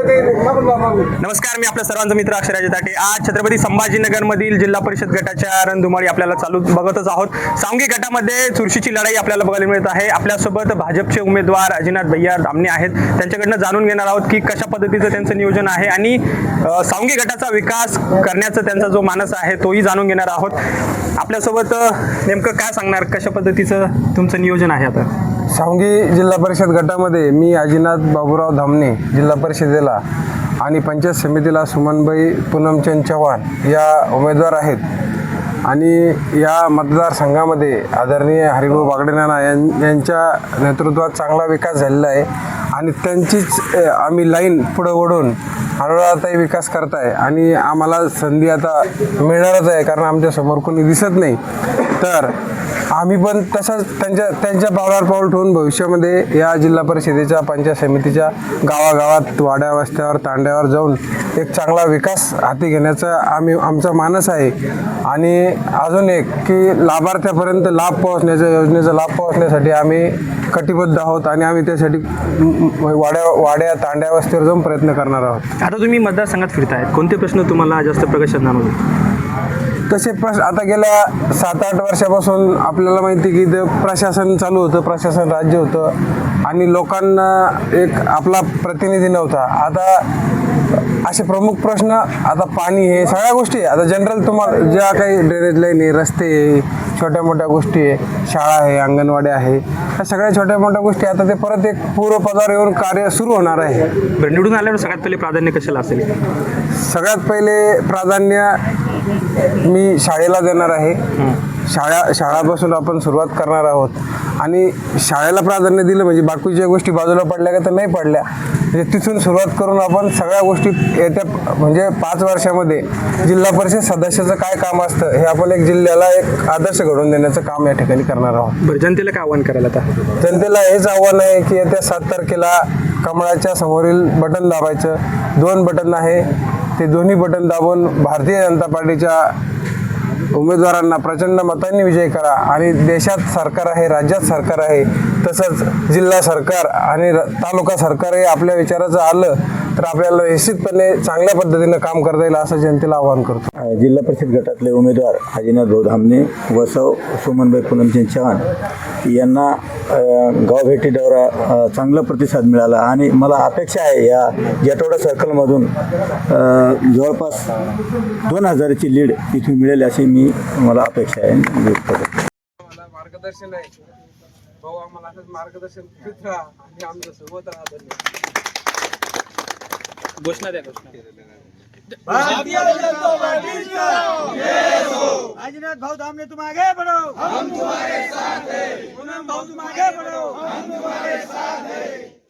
नमस्कार, मी आपल्या सर्वांचा मित्र अक्षराज ताटे। आज छत्रपती संभाजीनगर मधील जिल्हा परिषद गटाच्या रणधुमाळी आपल्याला चालू बघतच आहोत। सांघिक गटामध्ये चुरशीची लढाई आपल्याला बघायला मिळत आहे। आपल्यासोबत भाजपचे उमेदवार अजिनाथ भैया धामणे आहेत। त्यांच्याकडनं जाणून घेणार आहोत की कशा पद्धतीचं त्यांचं नियोजन आहे आणि सांघिक गटाचा विकास करण्याचा त्यांचा जो मानस आहे तोही जाणून घेणार आहोत। आपल्यासोबत नेमकं काय सांगणार, कशा पद्धतीचं तुमचं नियोजन आहे? आता सांगी जिल्हा परिषद गटामध्ये मी अजिनाथ बाबूराव धामणे जिल्हा परिषदेला आणि पंचायत समितीला सुमनबाई पूनमचंद चव्हाण या उमेदवार आहेत। आणि या मतदारसंघामध्ये आदरणीय हरिभाऊ बागडे नाना यांच्या नेतृत्वात चांगला विकास झालेला आहे आणि त्यांचीच आम्ही लाईन पुढे ओढून अनुराधाताई विकास करताय आणि आम्हाला संधी आता मिळणारच आहे, कारण आमच्या समोर कोणी दिसत नाही। तर आम्ही पण तसंच त्यांच्या पावलावर पाऊल ठेवून भविष्यामध्ये या जिल्हा परिषदेच्या पंचायत समितीच्या गावागावात वाड्या वस्त्यावर तांड्यावर जाऊन एक चांगला विकास हाती घेण्याचा आमचा मानस आहे। आणि अजून एक की लाभार्थ्यापर्यंत लाभ पोहोचण्याच्या योजनेचा लाभ पोहोचण्यासाठी आम्ही कटिबद्ध आहोत आणि आम्ही त्यासाठी वाड्या तांड्या वस्तीवर जाऊन प्रयत्न करणार आहोत। आता तुम्ही मतदारसंघात फिरतायत, कोणते प्रश्न तुम्हाला जास्त प्रकाशात जाणवले? तसे प्रश्न आता गेल्या 7-8 वर्षापासून आपल्याला माहिती की प्रशासन चालू होतं, प्रशासन राज्य होतं आणि लोकांना एक आपला प्रतिनिधी नव्हता। आता असे प्रमुख प्रश्न, आता पाणी हे सगळ्या गोष्टी आता जनरल तुम्हाला ज्या काही ड्रेनेज लाईन आहे, रस्ते आहे, छोट्या मोठ्या गोष्टी आहे, शाळा आहे, अंगणवाड्या आहे, ह्या सगळ्या छोट्या मोठ्या गोष्टी आता ते परत एक पूर्वपदावर येऊन कार्य सुरू होणार आहे। बरं, निवडून आल्यावर सगळ्यात पहिले प्राधान्य कशाला असेल? सगळ्यात पहिले प्राधान्य मी शाळेला देणार आहे। शाळापासून आपण सुरुवात करणार आहोत आणि शाळेला प्राधान्य दिलं म्हणजे बाकीच्या गोष्टी बाजूला पडल्या का तर नाही पडल्या, म्हणजे तिथून सुरुवात करून आपण सगळ्या गोष्टी येत्या म्हणजे 5 वर्षामध्ये जिल्हा परिषद सदस्याचं काय काम असतं हे आपण एक जिल्ह्याला एक आदर्श घडवून देण्याचं काम या ठिकाणी करणार आहोत। बरं, जनतेला काय आव्हान करायला? आता जनतेला हेच आव्हान आहे की येत्या 7 तारखेला कमळाच्या समोरील बटन दाबायचं। 2 बटन आहे, ते दोन्ही बटन दाबून भारतीय जनता पार्टीच्या उमेदवारांना प्रचंड मतांनी विजय करा। आणि देशात सरकार आहे, राज्यात सरकार आहे, तसंच जिल्हा सरकार आणि तालुका सरकारही आपल्या विचाराचं आलं तर आपल्याला निश्चितपणे चांगल्या पद्धतीनं काम करता येईल असं जनतेला आवाहन करतो। जिल्हा परिषद गटातले उमेदवार अजिनाथ भाऊ धामणे व सुमनबाई पूनमचंद चव्हाण यांना गावभेटी दौरा चांगला प्रतिसाद मिळाला आणि मला अपेक्षा आहे या जेटोडा सर्कलमधून जवळपास 2000ची लीड इथून मिळेल अशी मला अपेक्षा आहे। मार्गदर्शन आहे भाऊ, आम्हाला असंच मार्गदर्शन करत राहा आणि आमच्या सोबत राहा। घोषणा द्या, घोषणा। भारतीय जनता पार्टी का अजिनाथ भाऊ धामने तुम आगे बढ़ो, हम तुम्हारे साथ हैं। पूनम भाऊ तुम आगे बढ़ो, हम तुम्हारे साथ हैं।